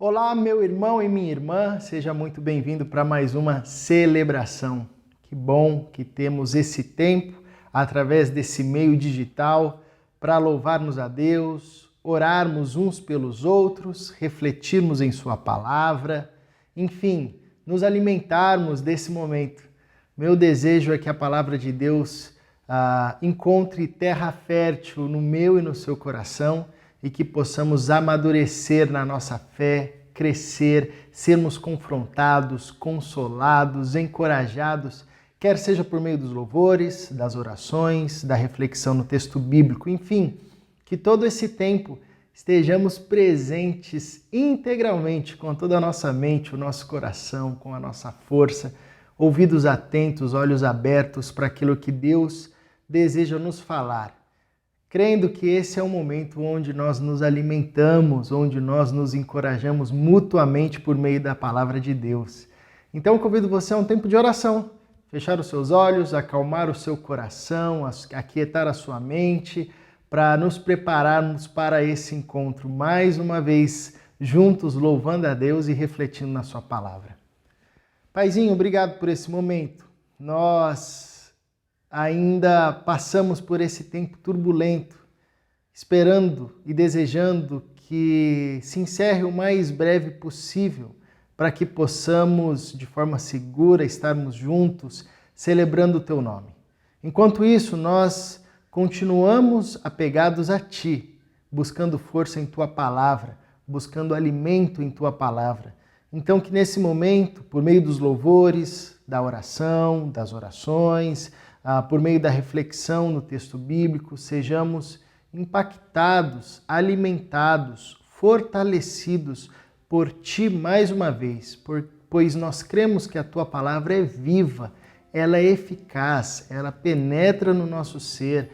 Olá, meu irmão e minha irmã, seja muito bem-vindo para mais uma celebração. Que bom que temos esse tempo, através desse meio digital, para louvarmos a Deus, orarmos uns pelos outros, refletirmos em Sua palavra, enfim, nos alimentarmos desse momento. Meu desejo é que a palavra de Deus encontre terra fértil no meu e no seu coração e que possamos amadurecer na nossa fé, crescer, sermos confrontados, consolados, encorajados, quer seja por meio dos louvores, das orações, da reflexão no texto bíblico, enfim, que todo esse tempo estejamos presentes integralmente com toda a nossa mente, o nosso coração, com a nossa força, ouvidos atentos, olhos abertos para aquilo que Deus deseja nos falar. Crendo que esse é o momento onde nós nos alimentamos, onde nós nos encorajamos mutuamente por meio da palavra de Deus. Então, convido você a um tempo de oração. Fechar os seus olhos, acalmar o seu coração, aquietar a sua mente, para nos prepararmos para esse encontro, mais uma vez, juntos, louvando a Deus e refletindo na sua palavra. Paizinho, obrigado por esse momento. Nós ainda passamos por esse tempo turbulento, esperando e desejando que se encerre o mais breve possível, para que possamos, de forma segura, estarmos juntos, celebrando o Teu nome. Enquanto isso, nós continuamos apegados a Ti, buscando força em Tua palavra, buscando alimento em Tua palavra. Então, que nesse momento, por meio dos louvores, da oração, das orações, por meio da reflexão no texto bíblico, sejamos impactados, alimentados, fortalecidos por Ti mais uma vez, pois nós cremos que a Tua palavra é viva, ela é eficaz, ela penetra no nosso ser,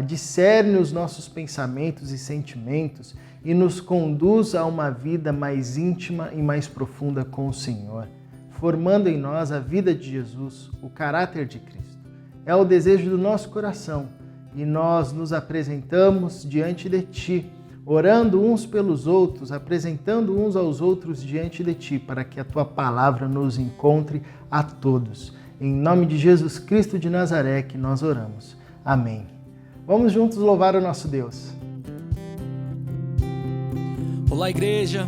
discerne os nossos pensamentos e sentimentos e nos conduz a uma vida mais íntima e mais profunda com o Senhor, formando em nós a vida de Jesus, o caráter de Cristo. É o desejo do nosso coração e nós nos apresentamos diante de Ti, orando uns pelos outros, apresentando uns aos outros diante de Ti, para que a Tua palavra nos encontre a todos. Em nome de Jesus Cristo de Nazaré que nós oramos. Amém. Vamos juntos louvar o nosso Deus. Olá, igreja.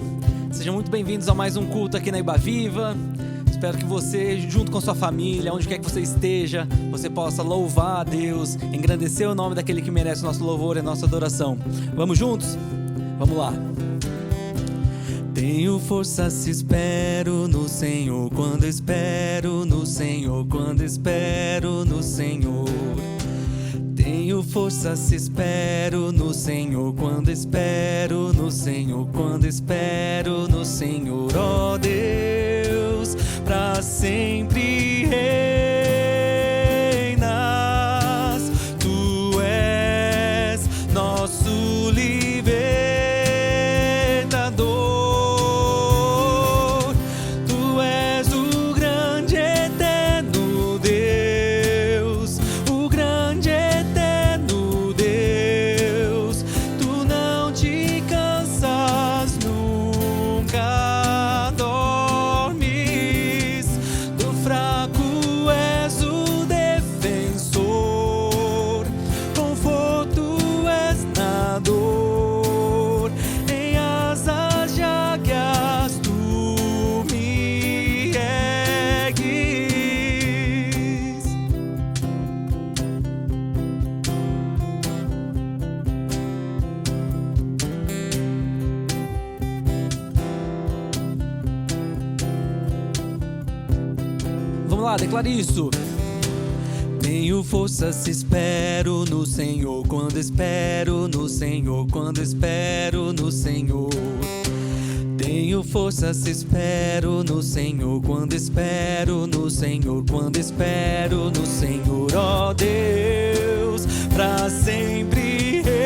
Sejam muito bem-vindos a mais um culto aqui na Ibaviva. Espero que você, junto com sua família, onde quer que você esteja, você possa louvar a Deus, engrandecer o nome daquele que merece o nosso louvor e a nossa adoração. Vamos juntos? Vamos lá. Tenho força se espero no Senhor, quando espero no Senhor, quando espero no Senhor. Tenho força se espero no Senhor, quando espero no Senhor, quando espero no Senhor, ó Deus, pra sempre reinas, Tu és nosso libertador, Tu és o grande eterno Deus, o grande eterno Deus, Tu não te cansas nunca, dormes, do fraco és o defensor, conforto és na dor, em asas de águias Tu me ergues. Vamos lá, declare isso. Tenho força se espero no Senhor, quando espero no Senhor, quando espero no Senhor. Tenho força se espero no Senhor, quando espero no Senhor, quando espero no Senhor, ó Deus, pra sempre reinas,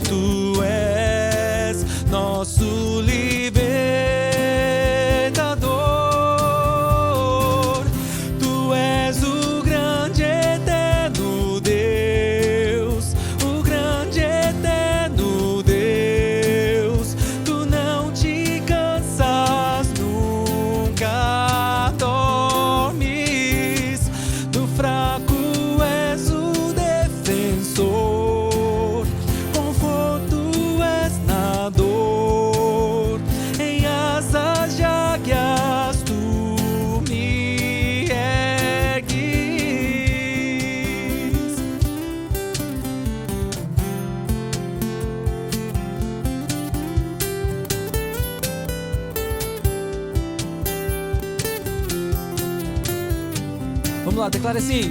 Tu és nosso libertador, Tu és o grande eterno Deus, o grande eterno Deus. lá, declara assim: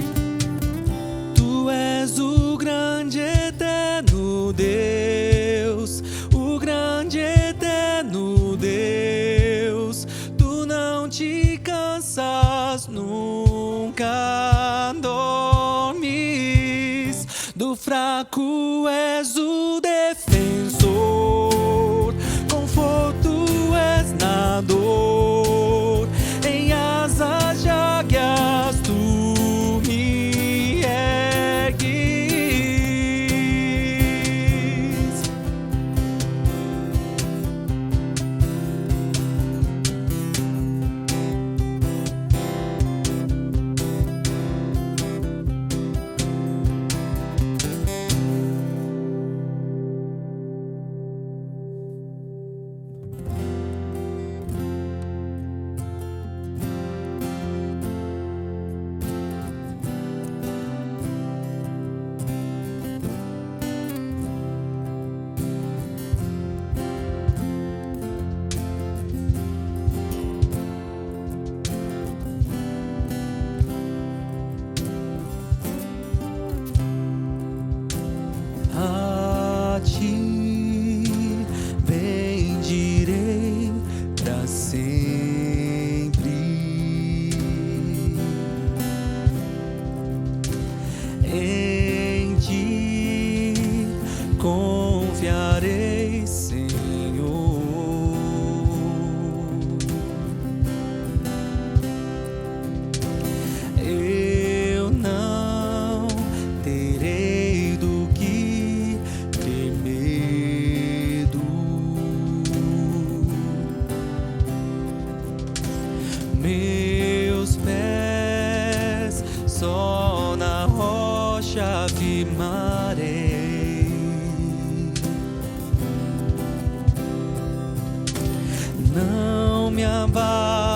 Tu és o grande eterno Deus, o grande eterno Deus. Tu não te cansas, nunca dormes. Do fraco és o defensor, conforto és na dor. Em asas de águias tu me ergues. A ti bendirei pra sempre. Em ti confiarei, Senhor. Eu não terei do que ter medo. Meus pés só na rocha firmarei. Não me abalarei,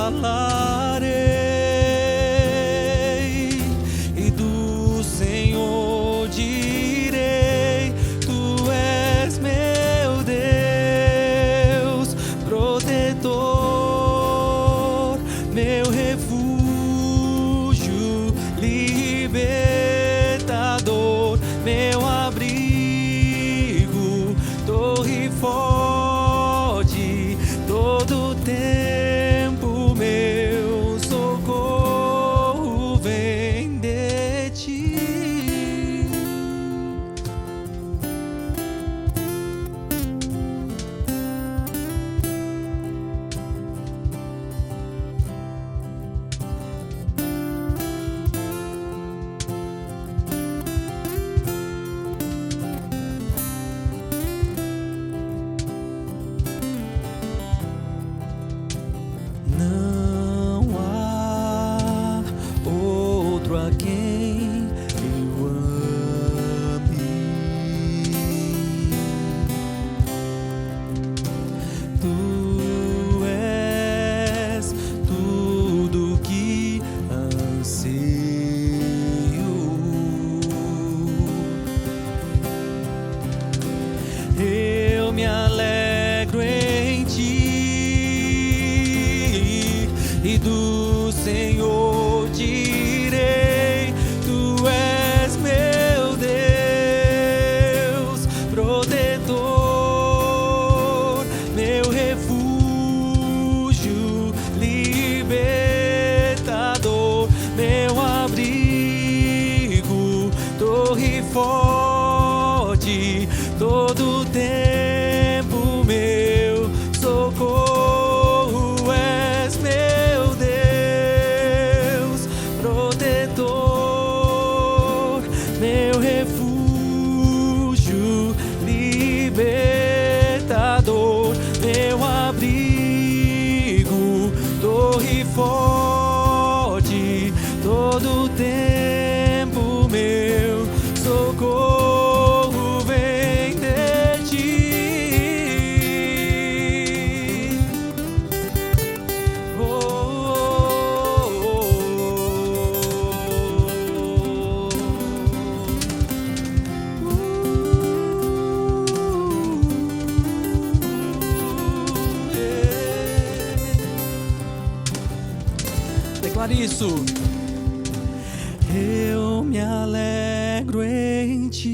e do Senhor direi: Tu és meu Deus, protetor, meu refúgio, libertador, meu abrigo, torre forte, todo tempo meu socorro vem de ti. Não há outro a quem eu ame. Tu és tudo que anseio. Eu me alegro em ti, e do Senhor direi: Tu és meu Deus, protetor, meu refúgio, libertador, meu abrigo, torre forte, todo tempo meu socorro és meu Deus, protetor, meu refúgio, libertador, meu abrigo, torre forte, todo tempo meu socorro vem de ti. Declare isso. eu me alegro em ti,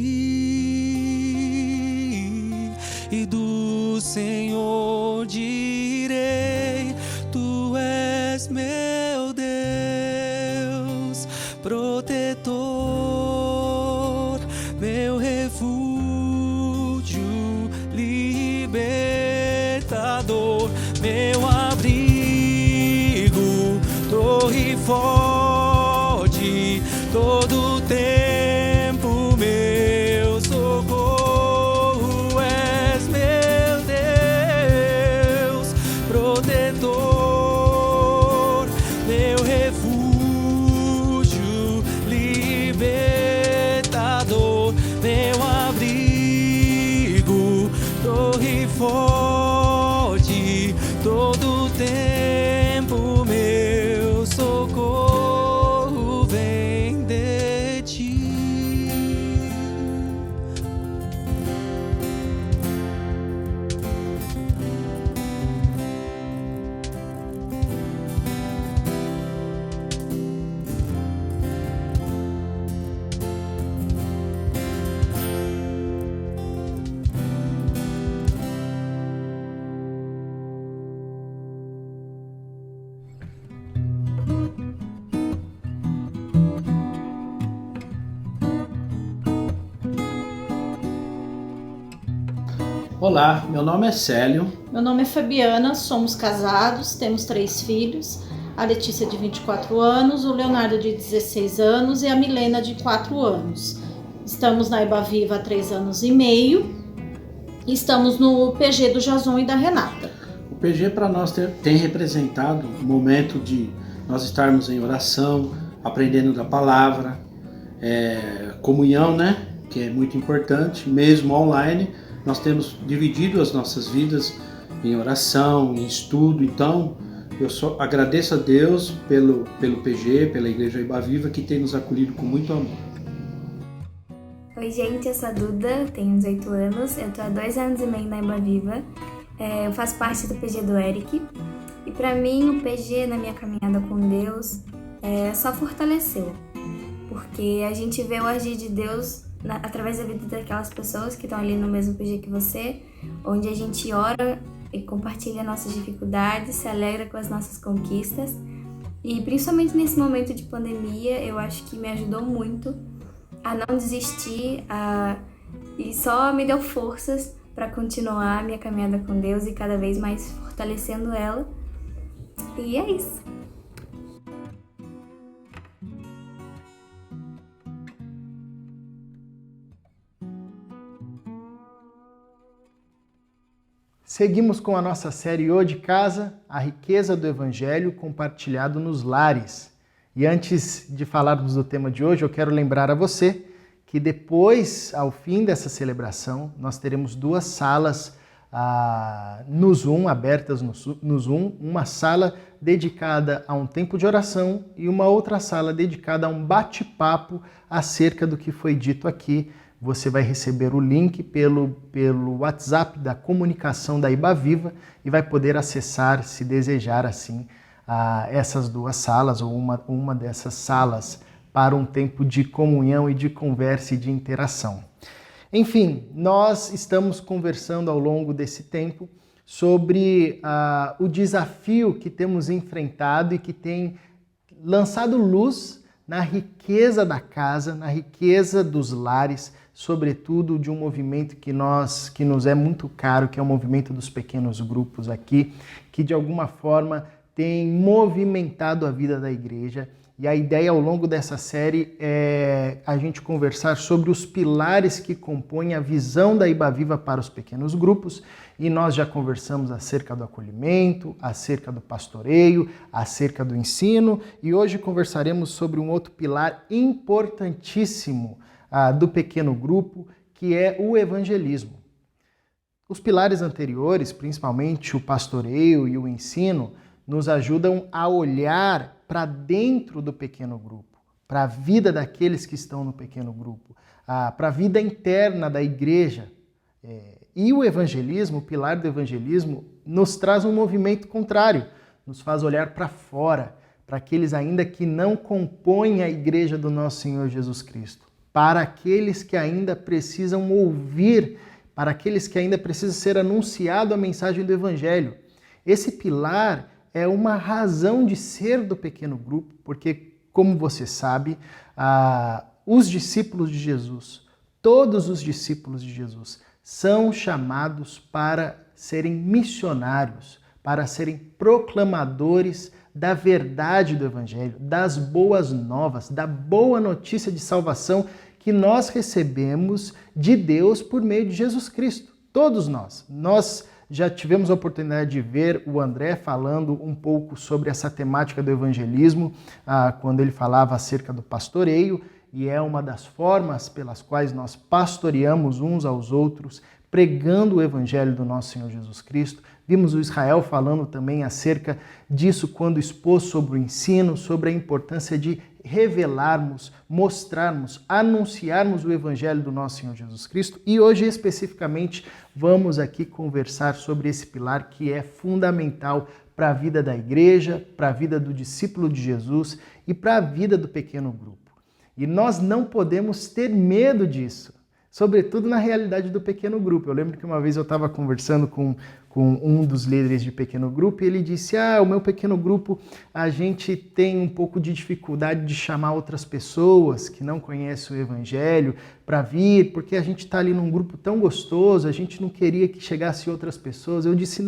e do Senhor direi: tu és meu Deus, protetor, meu refúgio, libertador, meu abrigo, torre forte, todo tempo meu socorro. És meu Deus, protetor, meu refúgio, libertador, meu abrigo, torre forte, todo tempo meu socorro vem de ti. Olá, meu nome é Célio. Meu nome é Fabiana, somos casados, temos 3 filhos, a Letícia de 24 anos, o Leonardo de 16 anos e a Milena de 4 anos. Estamos na Ibaviva há 3 anos e meio e estamos no PG do Jason e da Renata. O PG para nós tem representado um momento de nós estarmos em oração, aprendendo da palavra, comunhão, né? Que é muito importante, mesmo online. Nós temos dividido as nossas vidas em oração, em estudo. Então, eu só agradeço a Deus pelo PG, pela Igreja Ibaviva, que tem nos acolhido com muito amor. Oi gente, eu sou a Duda, tenho 18 anos, eu tô há 2 anos e meio na Ibaviva, eu faço parte do PG do Eric, e pra mim o PG na minha caminhada com Deus só fortaleceu, porque a gente vê o agir de Deus através da vida daquelas pessoas que estão ali no mesmo PG que você, onde a gente ora e compartilha nossas dificuldades, se alegra com as nossas conquistas, e principalmente nesse momento de pandemia, eu acho que me ajudou muito a não desistir, e só me deu forças para continuar a minha caminhada com Deus e cada vez mais fortalecendo ela. E é isso. Seguimos com a nossa série O de Casa, a riqueza do Evangelho compartilhado nos lares. E antes de falarmos do tema de hoje, eu quero lembrar a você que depois, ao fim dessa celebração, nós teremos 2 salas no Zoom, abertas no Zoom, uma sala dedicada a um tempo de oração e uma outra sala dedicada a um bate-papo acerca do que foi dito aqui. Você vai receber o link pelo WhatsApp da comunicação da Ibaviva e vai poder acessar, se desejar assim, essas 2 salas ou uma dessas salas para um tempo de comunhão e de conversa e de interação. Enfim, nós estamos conversando ao longo desse tempo sobre o desafio que temos enfrentado e que tem lançado luz na riqueza da casa, na riqueza dos lares, sobretudo de um movimento que nos é muito caro, que é o movimento dos pequenos grupos aqui, que de alguma forma tem movimentado a vida da igreja. E a ideia ao longo dessa série é a gente conversar sobre os pilares que compõem a visão da Ibaviva para os pequenos grupos. E nós já conversamos acerca do acolhimento, acerca do pastoreio, acerca do ensino. E hoje conversaremos sobre um outro pilar importantíssimo do pequeno grupo, que é o evangelismo. Os pilares anteriores, principalmente o pastoreio e o ensino, nos ajudam a olhar para dentro do pequeno grupo, para a vida daqueles que estão no pequeno grupo, para a vida interna da igreja. E o evangelismo, o pilar do evangelismo, nos traz um movimento contrário, nos faz olhar para fora, para aqueles ainda que não compõem a igreja do nosso Senhor Jesus Cristo, para aqueles que ainda precisam ouvir, para aqueles que ainda precisam ser anunciado a mensagem do Evangelho. Esse pilar é uma razão de ser do pequeno grupo, porque, como você sabe, os discípulos de Jesus, todos os discípulos de Jesus, são chamados para serem missionários, para serem proclamadores da verdade do Evangelho, das boas novas, da boa notícia de salvação que nós recebemos de Deus por meio de Jesus Cristo. Todos nós. Nós já tivemos a oportunidade de ver o André falando um pouco sobre essa temática do evangelismo, quando ele falava acerca do pastoreio, e é uma das formas pelas quais nós pastoreamos uns aos outros, pregando o evangelho do nosso Senhor Jesus Cristo. Vimos o Israel falando também acerca disso quando expôs sobre o ensino, sobre a importância de revelarmos, mostrarmos, anunciarmos o evangelho do nosso Senhor Jesus Cristo. E hoje, especificamente, vamos aqui conversar sobre esse pilar que é fundamental para a vida da igreja, para a vida do discípulo de Jesus e para a vida do pequeno grupo. E nós não podemos ter medo disso, sobretudo na realidade do pequeno grupo. Eu lembro que uma vez eu estava conversando com um dos líderes de pequeno grupo e ele disse, o meu pequeno grupo, a gente tem um pouco de dificuldade de chamar outras pessoas que não conhecem o evangelho para vir, porque a gente está ali num grupo tão gostoso, a gente não queria que chegasse outras pessoas. Eu disse,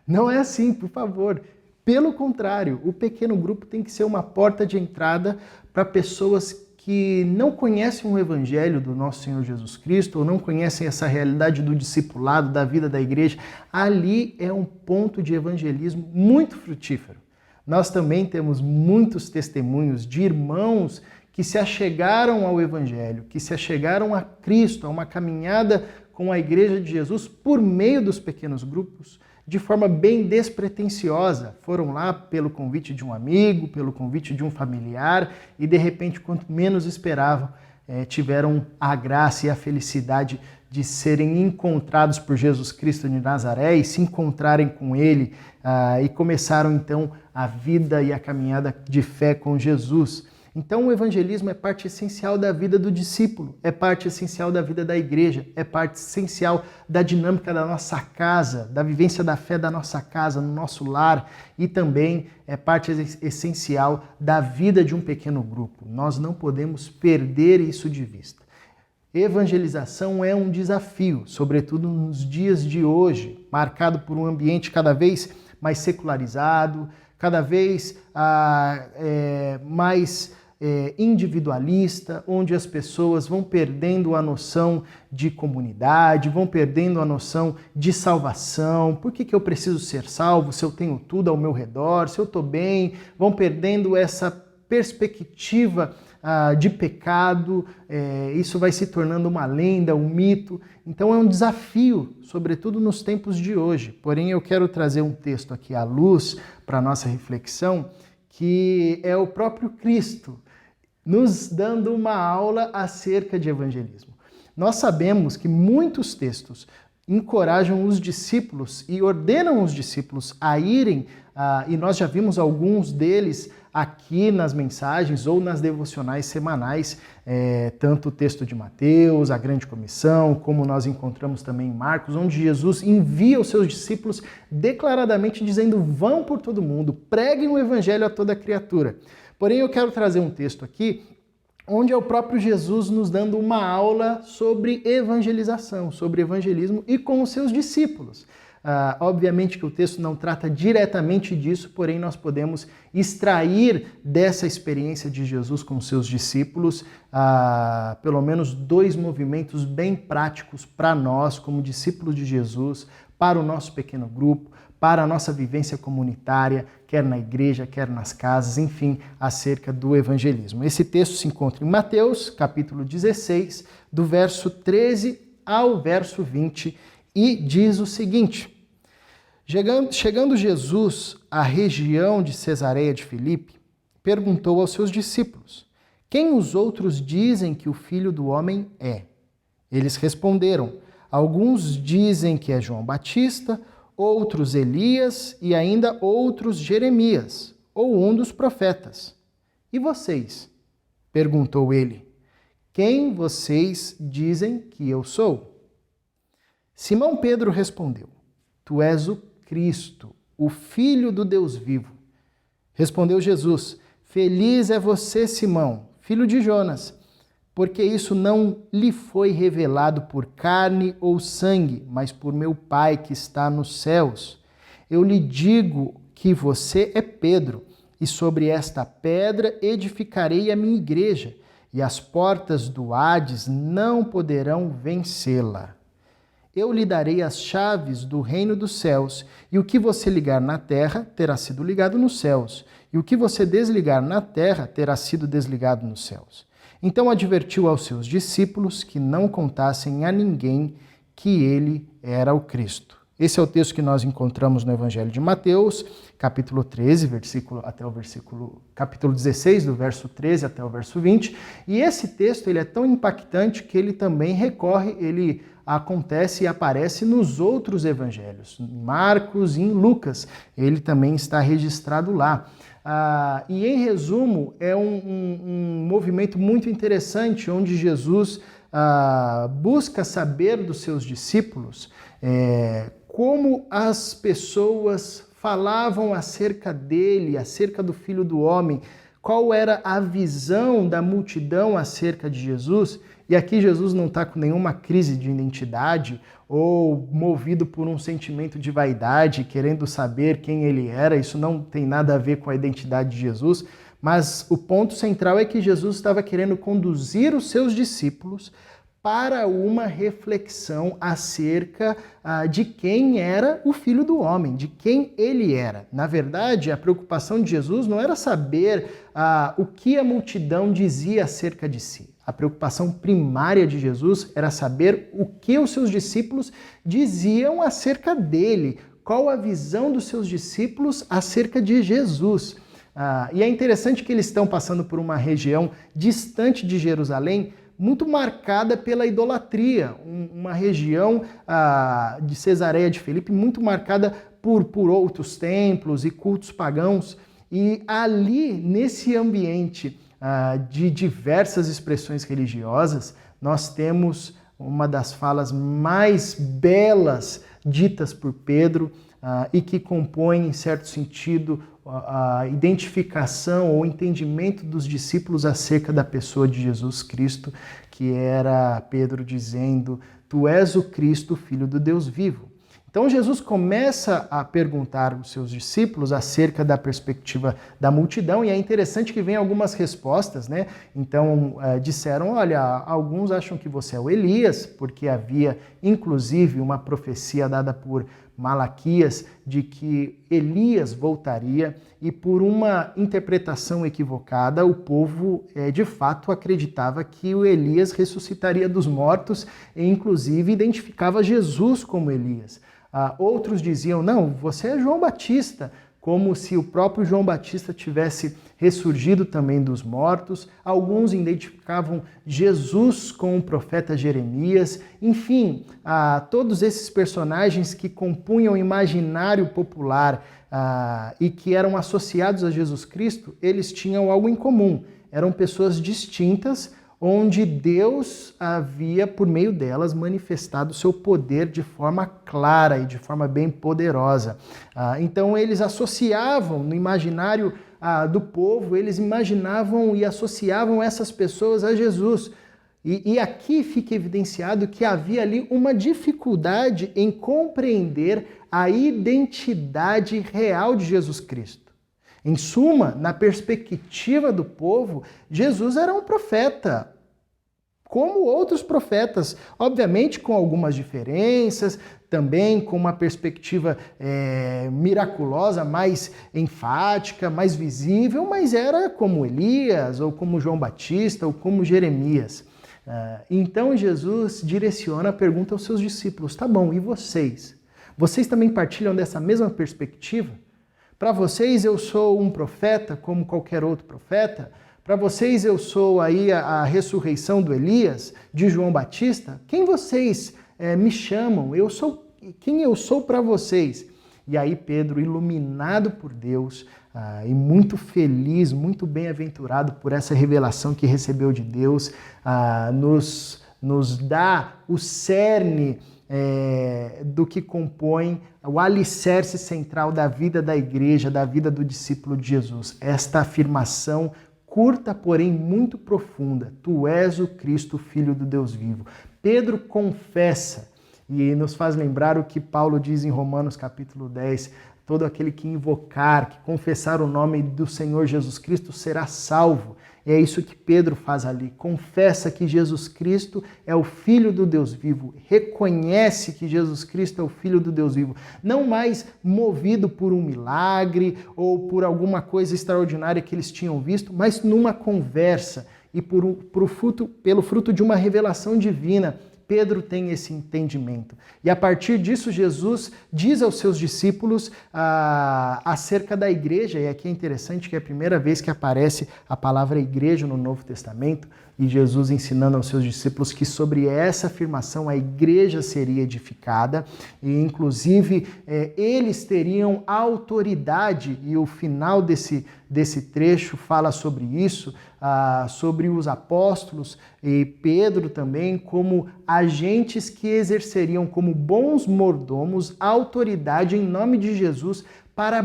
não é assim, por favor. Pelo contrário, o pequeno grupo tem que ser uma porta de entrada para pessoas que não conhecem o evangelho do nosso Senhor Jesus Cristo ou não conhecem essa realidade do discipulado, da vida da igreja. Ali é um ponto de evangelismo muito frutífero. Nós também temos muitos testemunhos de irmãos que se achegaram ao evangelho, que se achegaram a Cristo, a uma caminhada com a igreja de Jesus por meio dos pequenos grupos, de forma bem despretensiosa. Foram lá pelo convite de um amigo, pelo convite de um familiar e, de repente, quanto menos esperavam, tiveram a graça e a felicidade de serem encontrados por Jesus Cristo de Nazaré e se encontrarem com Ele e começaram, então, a vida e a caminhada de fé com Jesus. Então, o evangelismo é parte essencial da vida do discípulo, é parte essencial da vida da igreja, é parte essencial da dinâmica da nossa casa, da vivência da fé da nossa casa, no nosso lar, e também é parte essencial da vida de um pequeno grupo. Nós não podemos perder isso de vista. Evangelização é um desafio, sobretudo nos dias de hoje, marcado por um ambiente cada vez mais secularizado, cada vez mais individualista, onde as pessoas vão perdendo a noção de comunidade, vão perdendo a noção de salvação. Por que eu preciso ser salvo se eu tenho tudo ao meu redor, se eu estou bem? Vão perdendo essa perspectiva de pecado, isso vai se tornando uma lenda, um mito. Então é um desafio, sobretudo nos tempos de hoje. Porém, eu quero trazer um texto aqui à luz para a nossa reflexão, que é o próprio Cristo nos dando uma aula acerca de evangelismo. Nós sabemos que muitos textos encorajam os discípulos e ordenam os discípulos a irem, e nós já vimos alguns deles aqui nas mensagens ou nas devocionais semanais, tanto o texto de Mateus, a Grande Comissão, como nós encontramos também em Marcos, onde Jesus envia os seus discípulos declaradamente dizendo: vão por todo mundo, preguem o evangelho a toda criatura. Porém, eu quero trazer um texto aqui onde é o próprio Jesus nos dando uma aula sobre evangelização, sobre evangelismo e com os seus discípulos. Obviamente que o texto não trata diretamente disso, porém nós podemos extrair dessa experiência de Jesus com os seus discípulos pelo menos 2 movimentos bem práticos para nós, como discípulos de Jesus, para o nosso pequeno grupo, para a nossa vivência comunitária, quer na igreja, quer nas casas, enfim, acerca do evangelismo. Esse texto se encontra em Mateus, capítulo 16, do verso 13 ao verso 20, e diz o seguinte: chegando Jesus à região de Cesareia de Filipe, perguntou aos seus discípulos: quem os outros dizem que o Filho do Homem é? Eles responderam: alguns dizem que é João Batista, outros Elias e ainda outros Jeremias ou um dos profetas? E vocês? Perguntou ele. Quem vocês dizem que eu sou? Simão Pedro respondeu. Tu és o Cristo, o Filho do Deus vivo. Respondeu Jesus. Feliz é você, Simão, filho de Jonas, porque isso não lhe foi revelado por carne ou sangue, mas por meu Pai que está nos céus. Eu lhe digo que você é Pedro, e sobre esta pedra edificarei a minha igreja, e as portas do Hades não poderão vencê-la. Eu lhe darei as chaves do reino dos céus, e o que você ligar na terra terá sido ligado nos céus, e o que você desligar na terra terá sido desligado nos céus. Então advertiu aos seus discípulos que não contassem a ninguém que ele era o Cristo. Esse é o texto que nós encontramos no Evangelho de Mateus, capítulo 13, capítulo 16, do verso 13 até o verso 20. E esse texto ele é tão impactante que ele também acontece e aparece nos outros evangelhos, em Marcos e em Lucas. Ele também está registrado lá. E em resumo, é um movimento muito interessante, onde Jesus busca saber dos seus discípulos como as pessoas falavam acerca dele, acerca do Filho do Homem, qual era a visão da multidão acerca de Jesus. E aqui Jesus não está com nenhuma crise de identidade ou movido por um sentimento de vaidade, querendo saber quem ele era. Isso não tem nada a ver com a identidade de Jesus, mas o ponto central é que Jesus estava querendo conduzir os seus discípulos para uma reflexão acerca de quem era o Filho do Homem, de quem ele era. Na verdade, a preocupação de Jesus não era saber o que a multidão dizia acerca de si. A preocupação primária de Jesus era saber o que os seus discípulos diziam acerca dele, qual a visão dos seus discípulos acerca de Jesus. E é interessante que eles estão passando por uma região distante de Jerusalém, muito marcada pela idolatria, uma região de Cesareia de Filipe muito marcada por outros templos e cultos pagãos. E ali, nesse ambiente de diversas expressões religiosas, nós temos uma das falas mais belas ditas por Pedro e que compõe, em certo sentido, a identificação ou entendimento dos discípulos acerca da pessoa de Jesus Cristo, que era Pedro dizendo: Tu és o Cristo, Filho do Deus vivo. Então Jesus começa a perguntar aos seus discípulos acerca da perspectiva da multidão, e é interessante que vem algumas respostas, né? Então disseram, olha, alguns acham que você é o Elias, porque havia inclusive uma profecia dada por Malaquias de que Elias voltaria, e por uma interpretação equivocada, o povo de fato acreditava que o Elias ressuscitaria dos mortos e inclusive identificava Jesus como Elias. Outros diziam, não, você é João Batista, como se o próprio João Batista tivesse ressurgido também dos mortos. Alguns identificavam Jesus com o profeta Jeremias. Enfim, todos esses personagens que compunham o imaginário popular e que eram associados a Jesus Cristo, eles tinham algo em comum. Eram pessoas distintas, onde Deus havia, por meio delas, manifestado o seu poder de forma clara e de forma bem poderosa. Então eles associavam no imaginário do povo, eles imaginavam e associavam essas pessoas a Jesus. E aqui fica evidenciado que havia ali uma dificuldade em compreender a identidade real de Jesus Cristo. Em suma, na perspectiva do povo, Jesus era um profeta, como outros profetas, obviamente com algumas diferenças, também com uma perspectiva miraculosa, mais enfática, mais visível, mas era como Elias, ou como João Batista, ou como Jeremias. Então Jesus direciona a pergunta aos seus discípulos, tá bom, e vocês? Vocês também partilham dessa mesma perspectiva? Para vocês eu sou um profeta como qualquer outro profeta? Para vocês eu sou aí a ressurreição do Elias, de João Batista? Quem vocês me chamam? Quem eu sou para vocês? E aí Pedro, iluminado por Deus, e muito feliz, muito bem-aventurado por essa revelação que recebeu de Deus, nos dá o cerne do que compõe o alicerce central da vida da igreja, da vida do discípulo de Jesus. Esta afirmação curta, porém muito profunda: tu és o Cristo, Filho do Deus vivo. Pedro confessa e nos faz lembrar o que Paulo diz em Romanos capítulo 10, todo aquele que invocar, que confessar o nome do Senhor Jesus Cristo será salvo. E é isso que Pedro faz ali, confessa que Jesus Cristo é o Filho do Deus vivo, reconhece que Jesus Cristo é o Filho do Deus vivo, não mais movido por um milagre ou por alguma coisa extraordinária que eles tinham visto, mas numa conversa e pelo fruto de uma revelação divina. Pedro tem esse entendimento. E a partir disso, Jesus diz aos seus discípulos acerca da igreja, e aqui é interessante que é a primeira vez que aparece a palavra igreja no Novo Testamento, e Jesus ensinando aos seus discípulos que sobre essa afirmação a igreja seria edificada, e inclusive eles teriam autoridade, e o final desse trecho fala sobre isso, sobre os apóstolos e Pedro também, como agentes que exerceriam como bons mordomos a autoridade em nome de Jesus para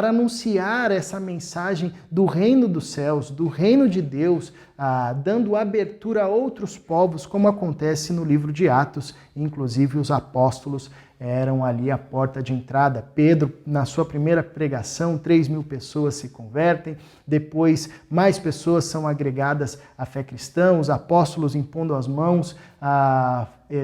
anunciar essa mensagem do reino dos céus, do reino de Deus, dando abertura a outros povos, como acontece no livro de Atos. Inclusive os apóstolos eram ali a porta de entrada. Pedro, na sua primeira pregação, 3.000 pessoas se convertem, depois mais pessoas são agregadas à fé cristã, os apóstolos impondo as mãos,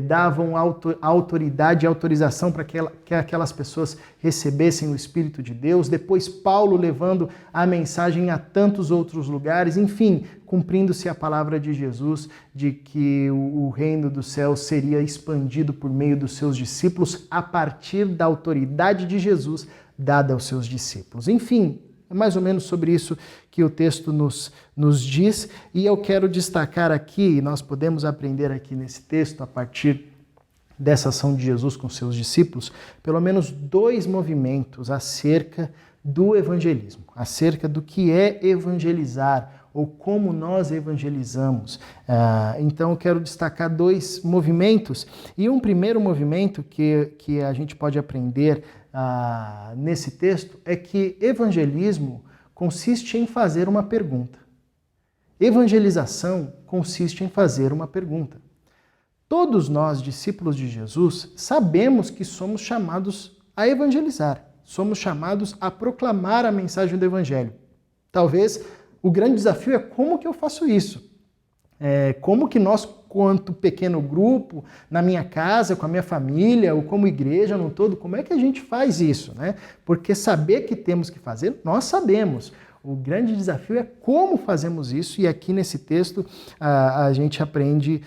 davam autoridade e autorização para que aquelas pessoas recebessem o Espírito de Deus, depois Paulo levando a mensagem a tantos outros lugares, enfim, cumprindo-se a palavra de Jesus de que o reino dos céus seria expandido por meio dos seus discípulos a partir da autoridade de Jesus dada aos seus discípulos. Enfim, é mais ou menos sobre isso que o texto nos diz, e eu quero destacar aqui, nós podemos aprender aqui nesse texto, a partir dessa ação de Jesus com seus discípulos, pelo menos 2 movimentos acerca do evangelismo, acerca do que é evangelizar, ou como nós evangelizamos. Então eu quero destacar 2 movimentos, e um primeiro movimento que a gente pode aprender nesse texto é que evangelismo consiste em fazer uma pergunta. Evangelização consiste em fazer uma pergunta. Todos nós, discípulos de Jesus, sabemos que somos chamados a evangelizar, somos chamados a proclamar a mensagem do evangelho. Talvez o grande desafio é como que eu faço isso? Como que nós, quanto pequeno grupo, na minha casa, com a minha família, ou como igreja no todo, como é que a gente faz isso, né? Porque saber que temos que fazer, nós sabemos. O grande desafio é como fazemos isso, e aqui nesse texto a gente aprende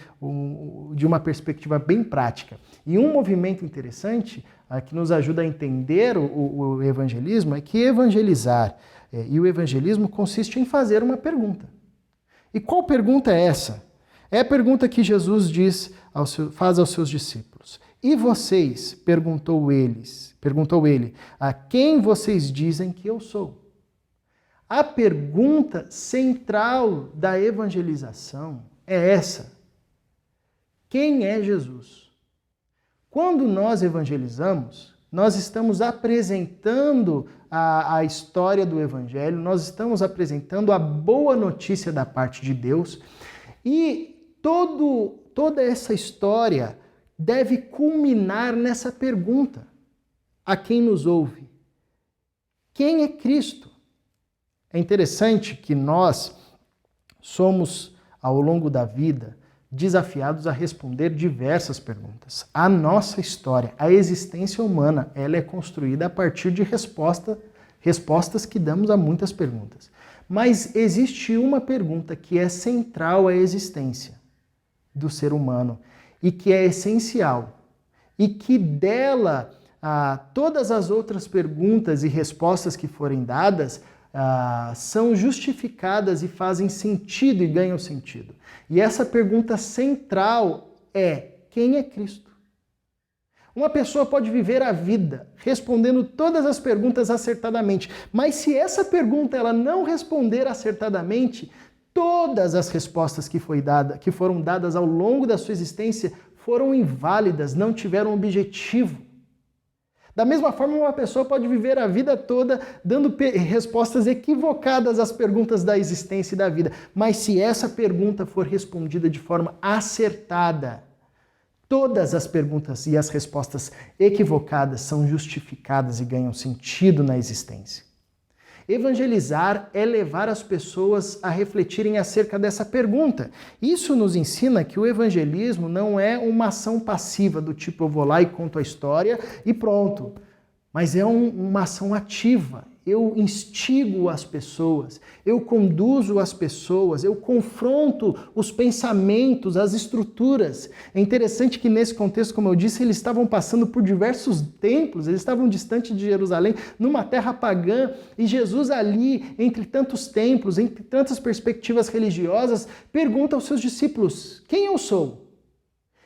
de uma perspectiva bem prática. E um movimento interessante que nos ajuda a entender o evangelismo é que evangelizar e o evangelismo consiste em fazer uma pergunta. E qual pergunta é essa? É a pergunta que Jesus faz aos seus discípulos. E vocês, perguntou ele, a quem vocês dizem que eu sou? A pergunta central da evangelização é essa: quem é Jesus? Quando nós evangelizamos, nós estamos apresentando a história do Evangelho, nós estamos apresentando a boa notícia da parte de Deus, e toda essa história deve culminar nessa pergunta: a quem nos ouve? Quem é Cristo? É interessante que nós somos, ao longo da vida, desafiados a responder diversas perguntas. A nossa história, a existência humana, ela é construída a partir de respostas que damos a muitas perguntas. Mas existe uma pergunta que é central à existência do ser humano e que é essencial, e que dela todas as outras perguntas e respostas que forem dadas são justificadas e fazem sentido e ganham sentido. E essa pergunta central é: quem é Cristo? Uma pessoa pode viver a vida respondendo todas as perguntas acertadamente, mas se essa pergunta ela não responder acertadamente, todas as respostas que foram dadas ao longo da sua existência foram inválidas, não tiveram objetivo. Da mesma forma, uma pessoa pode viver a vida toda dando respostas equivocadas às perguntas da existência e da vida, mas se essa pergunta for respondida de forma acertada, todas as perguntas e as respostas equivocadas são justificadas e ganham sentido na existência. Evangelizar é levar as pessoas a refletirem acerca dessa pergunta. Isso nos ensina que o evangelismo não é uma ação passiva do tipo eu vou lá e conto a história e pronto, mas é uma ação ativa. Eu instigo as pessoas, eu conduzo as pessoas, eu confronto os pensamentos, as estruturas. É interessante que nesse contexto, como eu disse, eles estavam passando por diversos templos, eles estavam distante de Jerusalém, numa terra pagã, e Jesus ali, entre tantos templos, entre tantas perspectivas religiosas, pergunta aos seus discípulos, quem eu sou?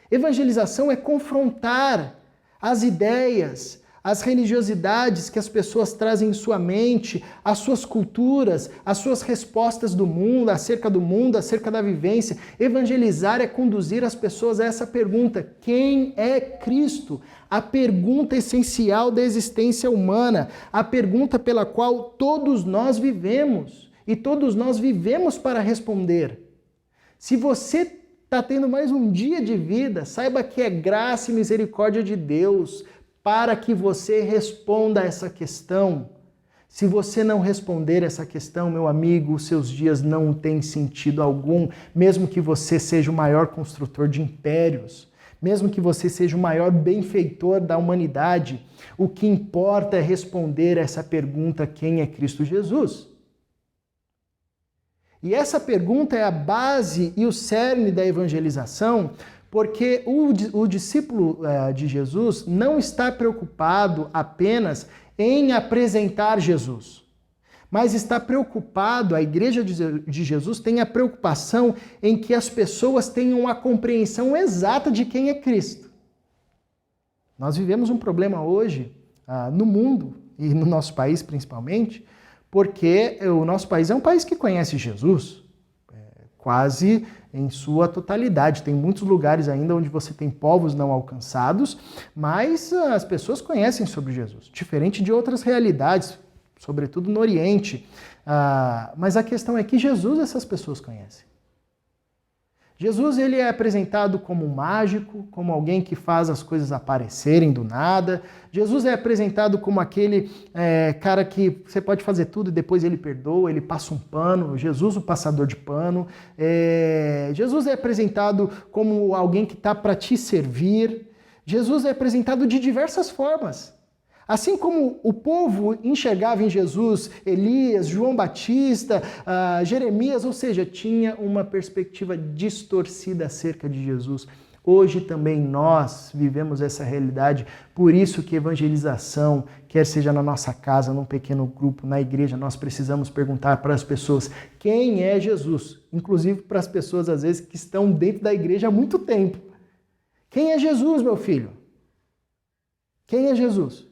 Evangelização é confrontar as ideias, as religiosidades que as pessoas trazem em sua mente, as suas culturas, as suas respostas do mundo, acerca da vivência. Evangelizar é conduzir as pessoas a essa pergunta: quem é Cristo? A pergunta essencial da existência humana, a pergunta pela qual todos nós vivemos e todos nós vivemos para responder. Se você está tendo mais um dia de vida, saiba que é graça e misericórdia de Deus para que você responda essa questão. Se você não responder essa questão, meu amigo, os seus dias não têm sentido algum, mesmo que você seja o maior construtor de impérios, mesmo que você seja o maior benfeitor da humanidade, o que importa é responder essa pergunta: quem é Cristo Jesus? E essa pergunta é a base e o cerne da evangelização, porque o discípulo de Jesus não está preocupado apenas em apresentar Jesus, mas está preocupado, a igreja de Jesus tem a preocupação em que as pessoas tenham a compreensão exata de quem é Cristo. Nós vivemos um problema hoje no mundo e no nosso país principalmente, porque o nosso país é um país que conhece Jesus, quase em sua totalidade. Tem muitos lugares ainda onde você tem povos não alcançados, mas as pessoas conhecem sobre Jesus, diferente de outras realidades, sobretudo no Oriente. Mas a questão é que Jesus essas pessoas conhecem. Jesus ele é apresentado como um mágico, como alguém que faz as coisas aparecerem do nada. Jesus é apresentado como aquele cara que você pode fazer tudo e depois ele perdoa, ele passa um pano. Jesus, o passador de pano. Jesus é apresentado como alguém que está para te servir. Jesus é apresentado de diversas formas. Assim como o povo enxergava em Jesus Elias, João Batista, Jeremias, ou seja, tinha uma perspectiva distorcida acerca de Jesus. Hoje também nós vivemos essa realidade, por isso que evangelização, quer seja na nossa casa, num pequeno grupo, na igreja, nós precisamos perguntar para as pessoas quem é Jesus, inclusive para as pessoas às vezes que estão dentro da igreja há muito tempo. Quem é Jesus, meu filho? Quem é Jesus?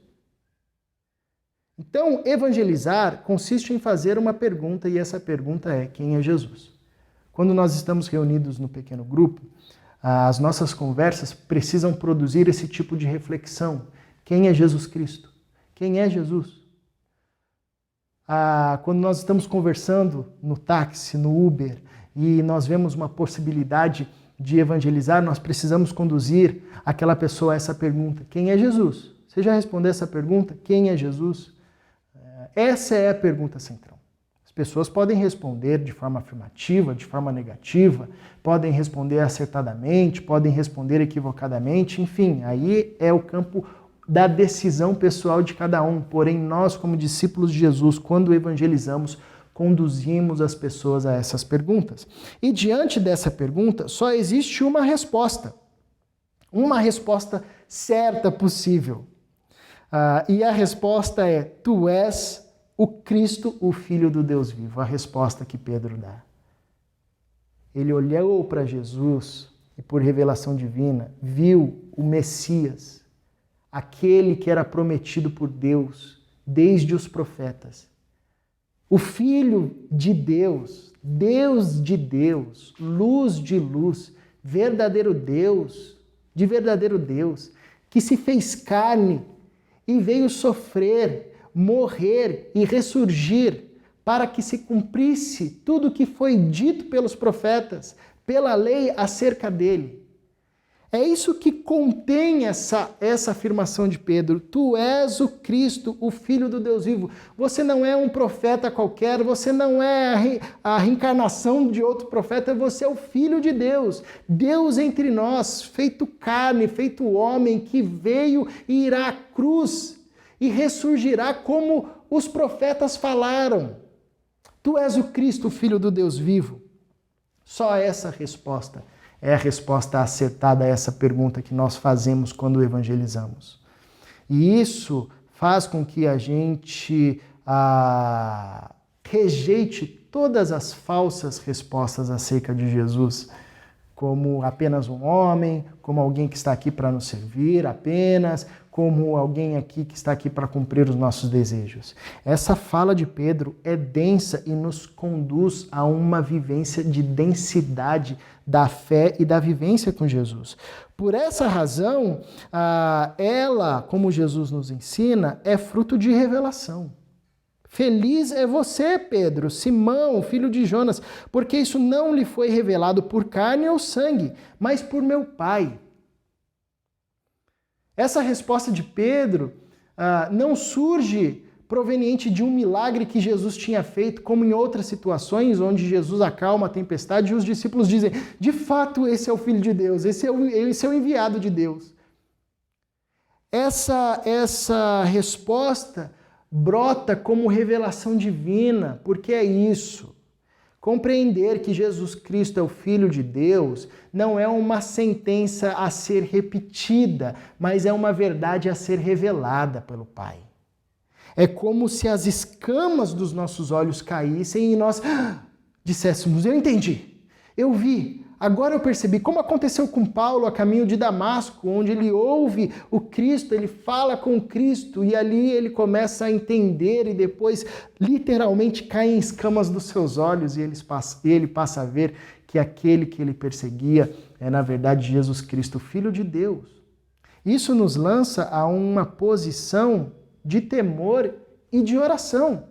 Então, evangelizar consiste em fazer uma pergunta, e essa pergunta é: quem é Jesus? Quando nós estamos reunidos no pequeno grupo, as nossas conversas precisam produzir esse tipo de reflexão. Quem é Jesus Cristo? Quem é Jesus? Quando nós estamos conversando no táxi, no Uber, e nós vemos uma possibilidade de evangelizar, nós precisamos conduzir aquela pessoa a essa pergunta: quem é Jesus? Você já respondeu essa pergunta? Quem é Jesus? Essa é a pergunta central. As pessoas podem responder de forma afirmativa, de forma negativa, podem responder acertadamente, podem responder equivocadamente, enfim, aí é o campo da decisão pessoal de cada um. Porém, nós, como discípulos de Jesus, quando evangelizamos, conduzimos as pessoas a essas perguntas. E diante dessa pergunta, só existe uma resposta certa possível. E a resposta é: tu és o Cristo, o Filho do Deus vivo. A resposta que Pedro dá. Ele olhou para Jesus e, por revelação divina, viu o Messias, aquele que era prometido por Deus desde os profetas. O Filho de Deus, Deus de Deus, luz de luz, verdadeiro Deus, de verdadeiro Deus, que se fez carne e veio sofrer, morrer e ressurgir para que se cumprisse tudo o que foi dito pelos profetas, pela lei acerca dele. É isso que contém essa afirmação de Pedro. Tu és o Cristo, o Filho do Deus vivo. Você não é um profeta qualquer, você não é a reencarnação de outro profeta, você é o Filho de Deus. Deus entre nós, feito carne, feito homem, que veio e irá à cruz e ressurgirá como os profetas falaram. Tu és o Cristo, o Filho do Deus vivo. Só essa resposta é a resposta acertada a essa pergunta que nós fazemos quando evangelizamos. E isso faz com que a gente rejeite todas as falsas respostas acerca de Jesus, como apenas um homem, como alguém que está aqui para nos servir apenas, como alguém aqui que está aqui para cumprir os nossos desejos. Essa fala de Pedro é densa e nos conduz a uma vivência de densidade da fé e da vivência com Jesus. Por essa razão, ela, como Jesus nos ensina, é fruto de revelação. Feliz é você, Pedro, Simão, filho de Jonas, porque isso não lhe foi revelado por carne ou sangue, mas por meu Pai. Essa resposta de Pedro não surge proveniente de um milagre que Jesus tinha feito, como em outras situações onde Jesus acalma a tempestade e os discípulos dizem, de fato, esse é o Filho de Deus, esse é o enviado de Deus. Essa resposta brota como revelação divina, porque é isso. Compreender que Jesus Cristo é o Filho de Deus não é uma sentença a ser repetida, mas é uma verdade a ser revelada pelo Pai. É como se as escamas dos nossos olhos caíssem e nós disséssemos, eu entendi, eu vi, agora eu percebi, como aconteceu com Paulo a caminho de Damasco, onde ele ouve o Cristo, ele fala com o Cristo e ali ele começa a entender e depois literalmente caem escamas dos seus olhos e ele passa a ver que aquele que ele perseguia é na verdade Jesus Cristo, Filho de Deus. Isso nos lança a uma posição de temor e de oração.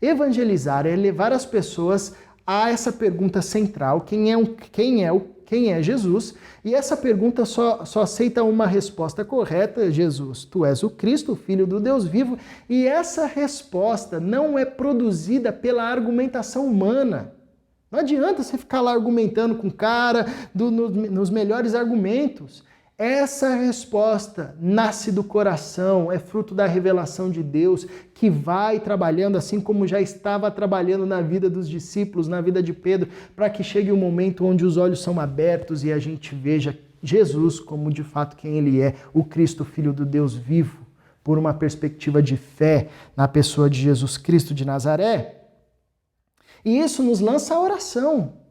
Evangelizar é levar as pessoas a essa pergunta central, quem é Jesus? E essa pergunta só aceita uma resposta correta, Jesus, tu és o Cristo, o Filho do Deus vivo, e essa resposta não é produzida pela argumentação humana. Não adianta você ficar lá argumentando com o cara nos melhores argumentos. Essa resposta nasce do coração, é fruto da revelação de Deus, que vai trabalhando assim como já estava trabalhando na vida dos discípulos, na vida de Pedro, para que chegue um momento onde os olhos são abertos e a gente veja Jesus como de fato quem ele é, o Cristo, Filho do Deus vivo, por uma perspectiva de fé na pessoa de Jesus Cristo de Nazaré. E isso nos lança a oração,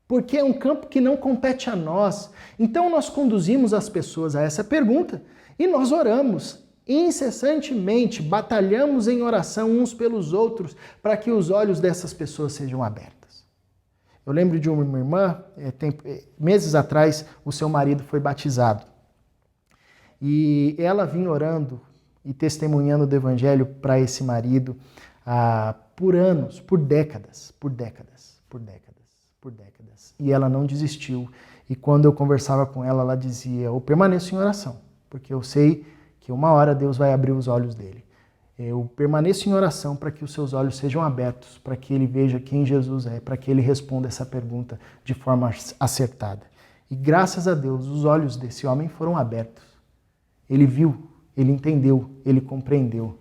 porque é um campo que não compete a nós. Então nós conduzimos as pessoas a essa pergunta e nós oramos incessantemente, batalhamos em oração uns pelos outros para que os olhos dessas pessoas sejam abertas. Eu lembro de uma irmã, meses atrás, o seu marido foi batizado. E ela vinha orando e testemunhando do evangelho para esse marido por anos, por décadas. E ela não desistiu. E quando eu conversava com ela, ela dizia, eu permaneço em oração, porque eu sei que uma hora Deus vai abrir os olhos dele. Eu permaneço em oração para que os seus olhos sejam abertos, para que ele veja quem Jesus é, para que ele responda essa pergunta de forma acertada. E graças a Deus, os olhos desse homem foram abertos. Ele viu, ele entendeu, ele compreendeu.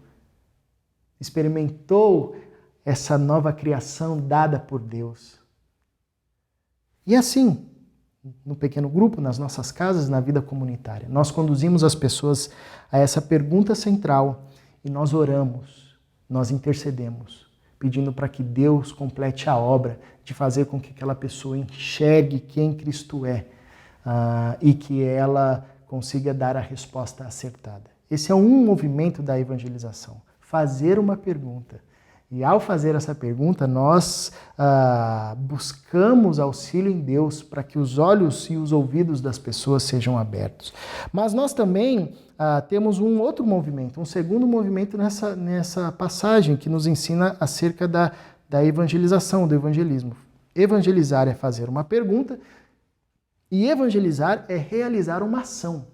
Experimentou essa nova criação dada por Deus. E assim, no pequeno grupo, nas nossas casas, na vida comunitária, nós conduzimos as pessoas a essa pergunta central e nós oramos, nós intercedemos, pedindo para que Deus complete a obra de fazer com que aquela pessoa enxergue quem Cristo é e que ela consiga dar a resposta acertada. Esse é um movimento da evangelização, fazer uma pergunta. E ao fazer essa pergunta, nós buscamos auxílio em Deus para que os olhos e os ouvidos das pessoas sejam abertos. Mas nós também temos um outro movimento, um segundo movimento nessa passagem que nos ensina acerca da evangelização, do evangelismo. Evangelizar é fazer uma pergunta e evangelizar é realizar uma ação.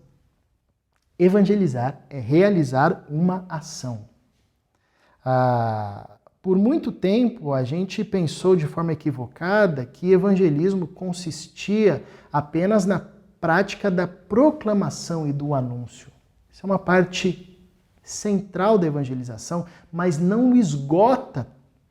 Evangelizar é realizar uma ação. Por muito tempo, a gente pensou de forma equivocada que evangelismo consistia apenas na prática da proclamação e do anúncio. Isso é uma parte central da evangelização, mas não esgota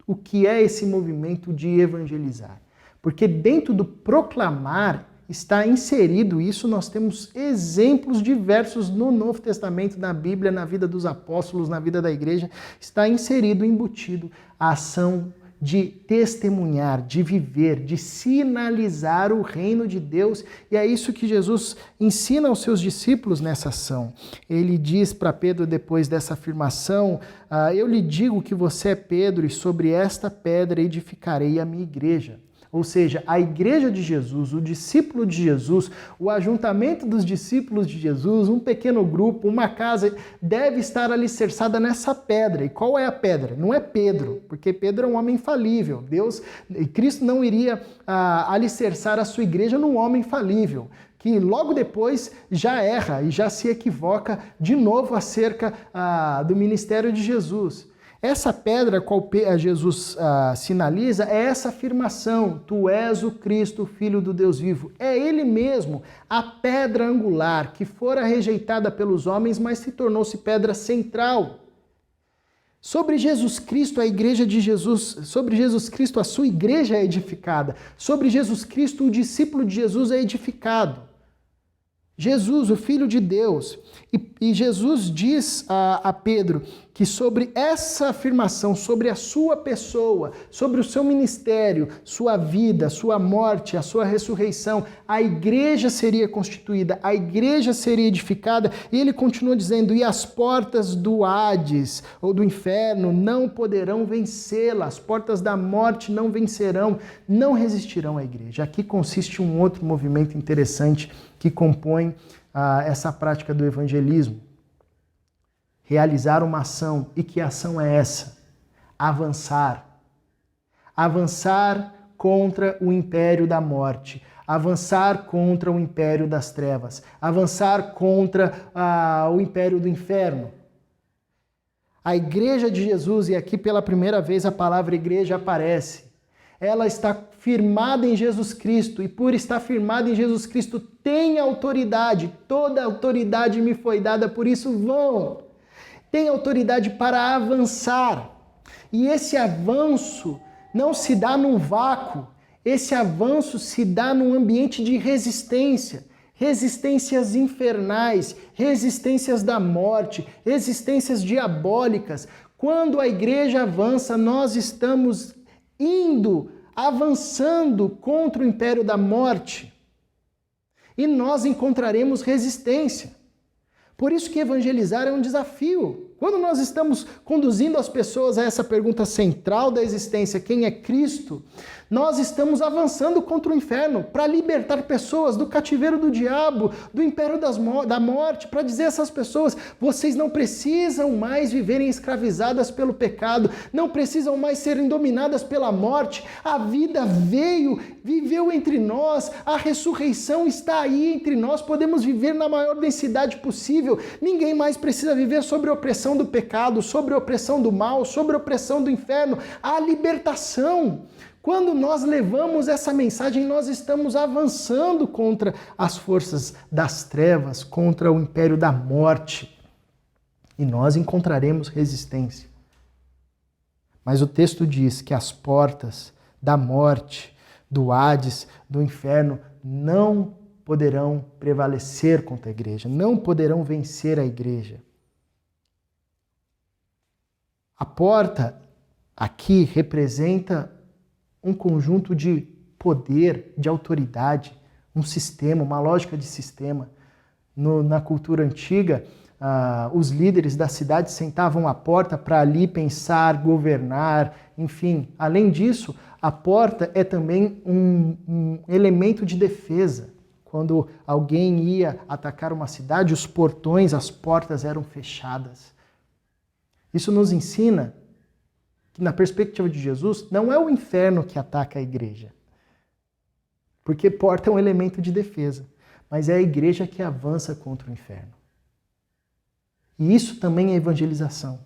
o que é esse movimento de evangelizar. Porque dentro do proclamar está inserido isso, nós temos exemplos diversos no Novo Testamento, na Bíblia, na vida dos apóstolos, na vida da igreja, está inserido, embutido a ação de testemunhar, de viver, de sinalizar o reino de Deus, e é isso que Jesus ensina aos seus discípulos nessa ação. Ele diz para Pedro, depois dessa afirmação, eu lhe digo que você é Pedro, e sobre esta pedra edificarei a minha igreja. Ou seja, a igreja de Jesus, o discípulo de Jesus, o ajuntamento dos discípulos de Jesus, um pequeno grupo, uma casa, deve estar alicerçada nessa pedra. E qual é a pedra? Não é Pedro, porque Pedro é um homem falível. Cristo não iria alicerçar a sua igreja num homem falível, que logo depois já erra e já se equivoca de novo acerca do ministério de Jesus. Essa pedra, qual Jesus sinaliza, é essa afirmação: tu és o Cristo, o Filho do Deus vivo. É ele mesmo, a pedra angular, que fora rejeitada pelos homens, mas se tornou-se pedra central. Sobre Jesus Cristo, a igreja de Jesus, sobre Jesus Cristo, a sua igreja é edificada. Sobre Jesus Cristo, o discípulo de Jesus é edificado. Jesus, o Filho de Deus. E Jesus diz a Pedro que sobre essa afirmação, sobre a sua pessoa, sobre o seu ministério, sua vida, sua morte, a sua ressurreição, a igreja seria constituída, a igreja seria edificada, e ele continua dizendo, e as portas do Hades, ou do inferno, não poderão vencê-la, as portas da morte não vencerão, não resistirão à igreja. Aqui consiste um outro movimento interessante que compõe essa prática do evangelismo. Realizar uma ação. E que ação é essa? Avançar. Avançar contra o império da morte. Avançar contra o império das trevas. Avançar contra o império do inferno. A igreja de Jesus, e aqui pela primeira vez a palavra igreja aparece, ela está firmada em Jesus Cristo, e por estar firmada em Jesus Cristo tem autoridade, toda autoridade me foi dada, por isso vão. Tem autoridade para avançar, e esse avanço não se dá num vácuo, esse avanço se dá num ambiente de resistência, resistências infernais, resistências da morte, resistências diabólicas. Quando a igreja avança, nós estamos avançando contra o império da morte, e nós encontraremos resistência. Por isso que evangelizar é um desafio. Quando nós estamos conduzindo as pessoas a essa pergunta central da existência, quem é Cristo, nós estamos avançando contra o inferno para libertar pessoas do cativeiro do diabo, do império da morte, para dizer a essas pessoas, vocês não precisam mais viverem escravizadas pelo pecado, não precisam mais serem dominadas pela morte, a vida viveu entre nós, a ressurreição está aí entre nós, podemos viver na maior densidade possível, ninguém mais precisa viver sobre a opressão do pecado, sobre a opressão do mal, sobre a opressão do inferno, a libertação. Quando nós levamos essa mensagem, nós estamos avançando contra as forças das trevas, contra o império da morte. E nós encontraremos resistência. Mas o texto diz que as portas da morte, do Hades, do inferno, não poderão prevalecer contra a igreja, não poderão vencer a igreja. A porta aqui representa um conjunto de poder, de autoridade, um sistema, uma lógica de sistema. Na cultura antiga, os líderes da cidade sentavam à porta para ali pensar, governar, enfim. Além disso, a porta é também um elemento de defesa. Quando alguém ia atacar uma cidade, os portões, as portas eram fechadas. Isso nos ensina que, na perspectiva de Jesus, não é o inferno que ataca a igreja. Porque porta é um elemento de defesa. Mas é a igreja que avança contra o inferno. E isso também é evangelização.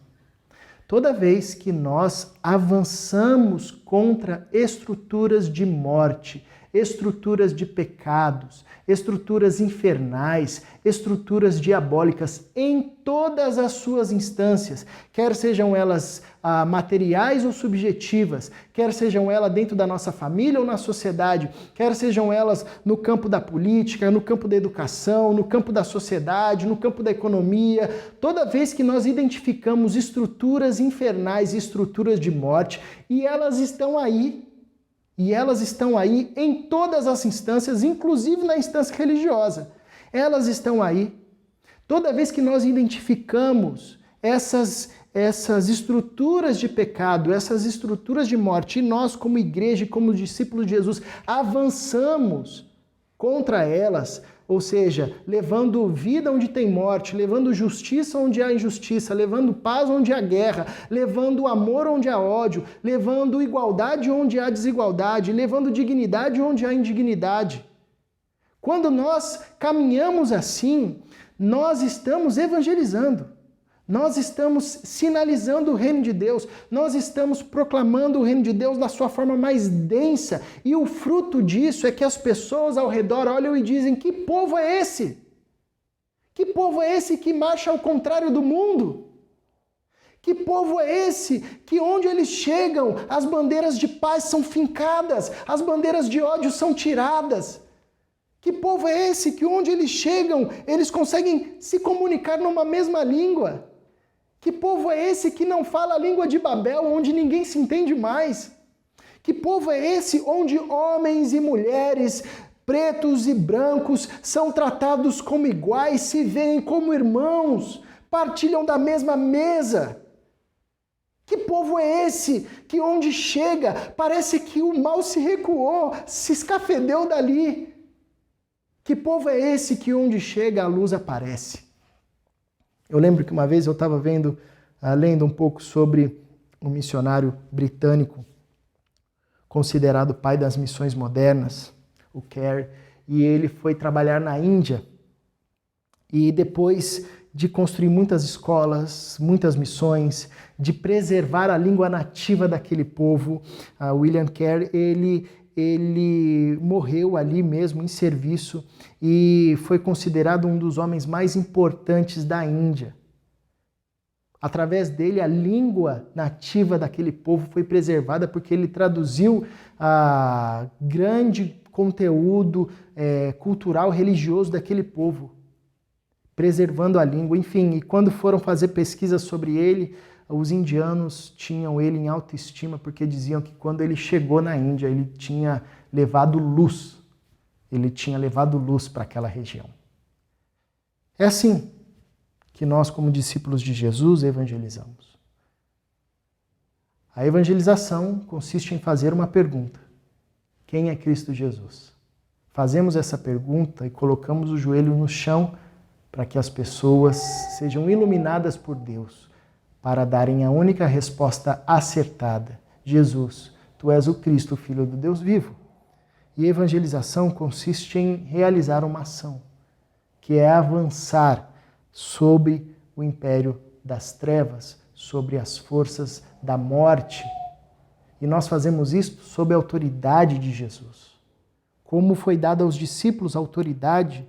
Toda vez que nós avançamos contra estruturas de morte, estruturas de pecados, estruturas infernais, estruturas diabólicas em todas as suas instâncias, quer sejam elas materiais ou subjetivas, quer sejam elas dentro da nossa família ou na sociedade, quer sejam elas no campo da política, no campo da educação, no campo da sociedade, no campo da economia, toda vez que nós identificamos estruturas infernais e estruturas de morte, e elas estão aí em todas as instâncias, inclusive na instância religiosa. Elas estão aí. Toda vez que nós identificamos essas estruturas de pecado, essas estruturas de morte, e nós, como igreja e como discípulos de Jesus, avançamos contra elas, ou seja, levando vida onde tem morte, levando justiça onde há injustiça, levando paz onde há guerra, levando amor onde há ódio, levando igualdade onde há desigualdade, levando dignidade onde há indignidade. Quando nós caminhamos assim, nós estamos evangelizando. Nós estamos sinalizando o reino de Deus, nós estamos proclamando o reino de Deus na sua forma mais densa, e o fruto disso é que as pessoas ao redor olham e dizem: que povo é esse? Que povo é esse que marcha ao contrário do mundo? Que povo é esse que onde eles chegam, as bandeiras de paz são fincadas, as bandeiras de ódio são tiradas? Que povo é esse que onde eles chegam, eles conseguem se comunicar numa mesma língua? Que povo é esse que não fala a língua de Babel, onde ninguém se entende mais? Que povo é esse onde homens e mulheres, pretos e brancos, são tratados como iguais, se veem como irmãos, partilham da mesma mesa? Que povo é esse que onde chega, parece que o mal se recuou, se escafedeu dali? Que povo é esse que onde chega a luz aparece? Eu lembro que uma vez eu estava lendo um pouco sobre um missionário britânico, considerado o pai das missões modernas, o Carey, e ele foi trabalhar na Índia. E depois de construir muitas escolas, muitas missões, de preservar a língua nativa daquele povo, William Carey, ele morreu ali mesmo em serviço e foi considerado um dos homens mais importantes da Índia. Através dele, a língua nativa daquele povo foi preservada porque ele traduziu grande conteúdo cultural, religioso daquele povo, preservando a língua. Enfim, e quando foram fazer pesquisas sobre ele, os indianos tinham ele em alta estima porque diziam que quando ele chegou na Índia, ele tinha levado luz. Ele tinha levado luz para aquela região. É assim que nós, como discípulos de Jesus, evangelizamos. A evangelização consiste em fazer uma pergunta: quem é Cristo Jesus? Fazemos essa pergunta e colocamos o joelho no chão para que as pessoas sejam iluminadas por Deus, para darem a única resposta acertada: Jesus, Tu és o Cristo, o Filho do Deus vivo. E evangelização consiste em realizar uma ação, que é avançar sobre o império das trevas, sobre as forças da morte. E nós fazemos isto sob a autoridade de Jesus. Como foi dada aos discípulos a autoridade,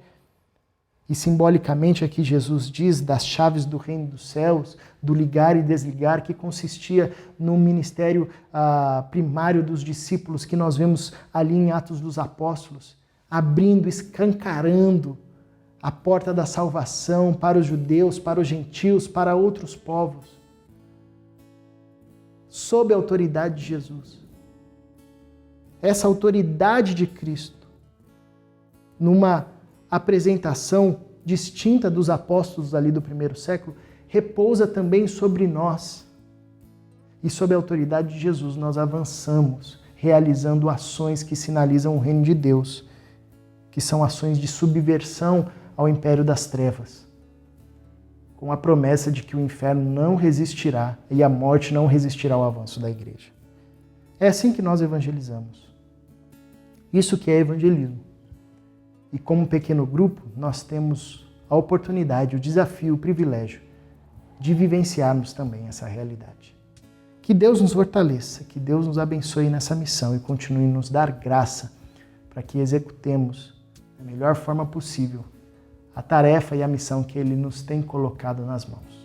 e simbolicamente aqui Jesus diz das chaves do reino dos céus, do ligar e desligar, que consistia no ministério primário dos discípulos, que nós vemos ali em Atos dos Apóstolos, abrindo, escancarando a porta da salvação para os judeus, para os gentios, para outros povos, sob a autoridade de Jesus. Essa autoridade de Cristo, numa apresentação distinta dos apóstolos ali do primeiro século, repousa também sobre nós. E sob a autoridade de Jesus nós avançamos, realizando ações que sinalizam o reino de Deus, que são ações de subversão ao império das trevas, com a promessa de que o inferno não resistirá e a morte não resistirá ao avanço da igreja. É assim que nós evangelizamos. Isso que é evangelismo. E como pequeno grupo, nós temos a oportunidade, o desafio, o privilégio de vivenciarmos também essa realidade. Que Deus nos fortaleça, que Deus nos abençoe nessa missão e continue nos dar graça para que executemos da melhor forma possível a tarefa e a missão que Ele nos tem colocado nas mãos.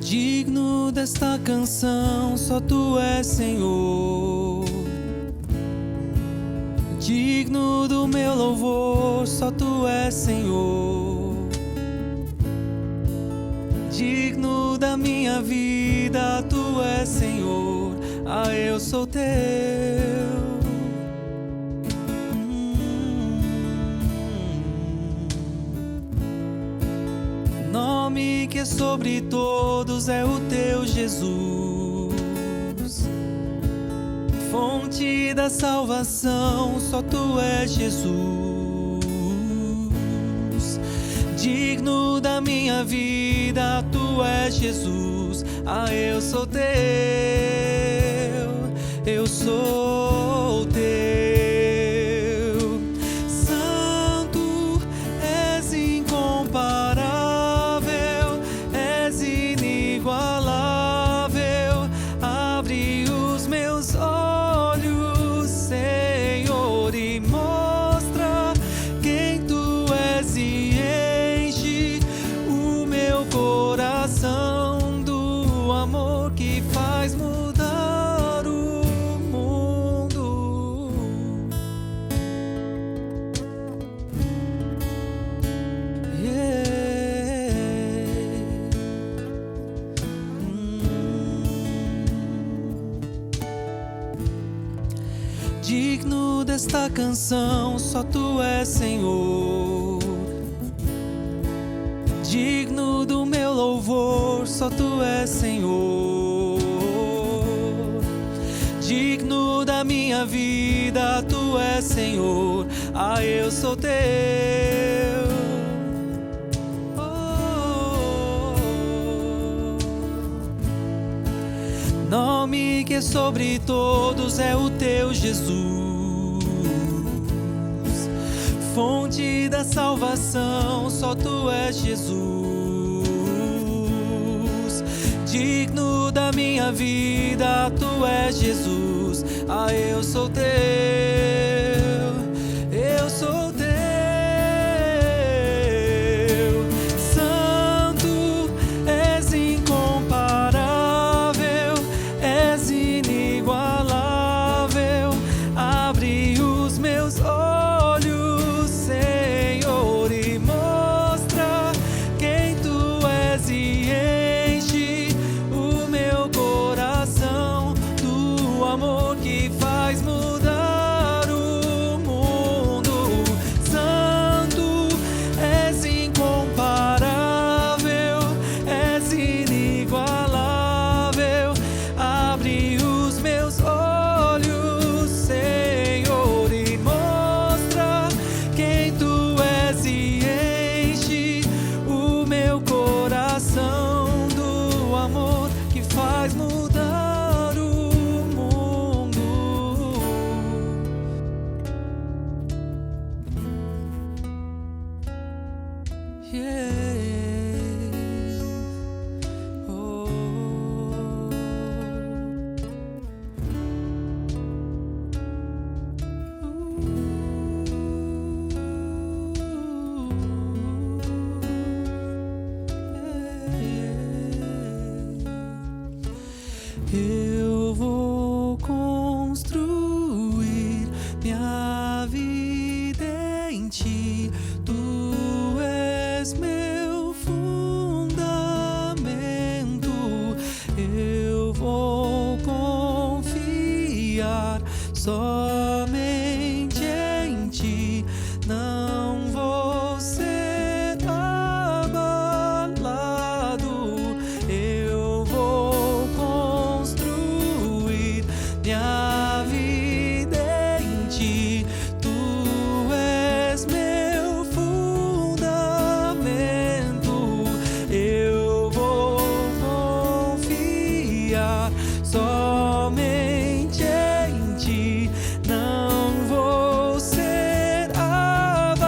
Digno desta canção, só Tu és, Senhor. Digno do meu louvor, só Tu és, Senhor. Digno da minha vida, Tu és, Senhor. Ah, eu sou Teu. Nome que é sobre todos é o Teu, Jesus. Fonte da salvação, só Tu és, Jesus. Digno da minha vida, Tu és, Jesus. Ah, eu sou Teu, eu sou Teu. Santo, és incomparável, és inigualável. Abre os meus olhos, Senhor, e mostra quem Tu és e enche o meu coração do amor que faz mudar o mundo. Yeah. Digno desta canção, só Tu és, Senhor. Digno do meu louvor, só Tu és, Senhor. Digno da minha vida, Tu és, Senhor. Ah, eu sou Teu. Nome que é sobre todos é o Teu, Jesus. Fonte da salvação, só Tu és, Jesus. Digno da minha vida, Tu és, Jesus. Ah, eu sou Teu, eu sou Teu. Santo, és incomparável, és inigualável. Abre os meus olhos, Senhor, e mostra quem Tu és e enche o meu coração do amor que faz mudar o mundo. Santo, és incomparável, és inigualável. Abre os meus olhos, Senhor, e mostra quem Tu és e enche o meu coração do amor que faz mudar o mundo. Yeah. Oh. Eu vou construir minha vida em Ti. Tu és meu somente em ti. Não vou ser abalado, eu vou construir minha vida em ti. Tu és meu fundamento, eu vou confiar somente em ti. Não vou ser abalado,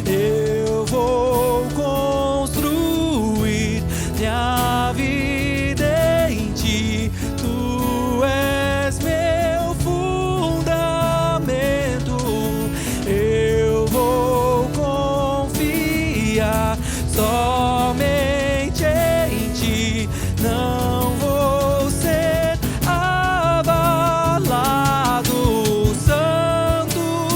eu vou construir minha vida em ti. Tu és meu fundamento, eu vou confiar somente em ti. Não vou ser abalado. Santo,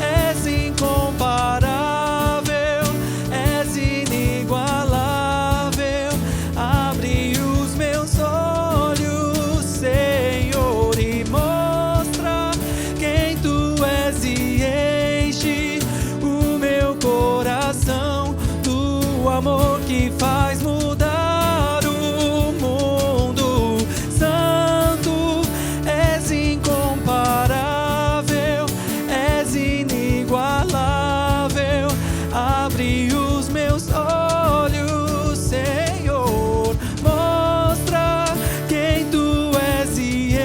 és incomparável, és inigualável. Abre os meus olhos, Senhor, e mostra quem tu és e enche o meu coração do amor que faz mudar o mundo. Santo, és incomparável, és inigualável. Abre os meus olhos, Senhor, mostra quem tu és e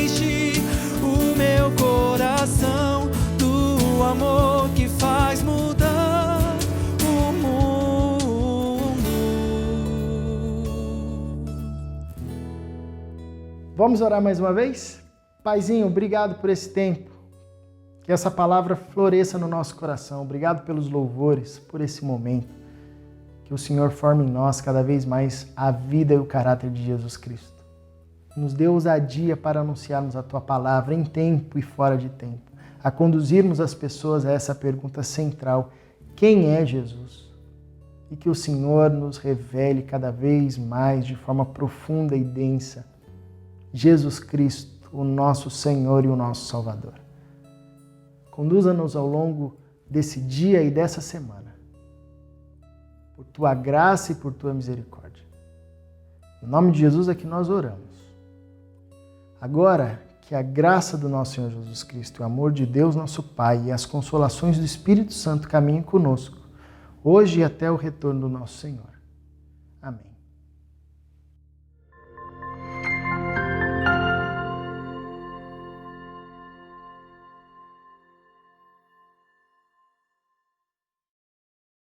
enche o meu coração do amor que faz mudar o mundo. Vamos orar mais uma vez? Paizinho, obrigado por esse tempo. Que essa palavra floresça no nosso coração. Obrigado pelos louvores, por esse momento. Que o Senhor forme em nós cada vez mais a vida e o caráter de Jesus Cristo. Nos dê ousadia para anunciarmos a Tua palavra em tempo e fora de tempo. A conduzirmos as pessoas a essa pergunta central: quem é Jesus? E que o Senhor nos revele cada vez mais, de forma profunda e densa, Jesus Cristo, o nosso Senhor e o nosso Salvador. Conduza-nos ao longo desse dia e dessa semana, por Tua graça e por Tua misericórdia. Em nome de Jesus é que nós oramos. Agora, que a graça do nosso Senhor Jesus Cristo, o amor de Deus nosso Pai e as consolações do Espírito Santo caminhem conosco, hoje e até o retorno do nosso Senhor. Amém.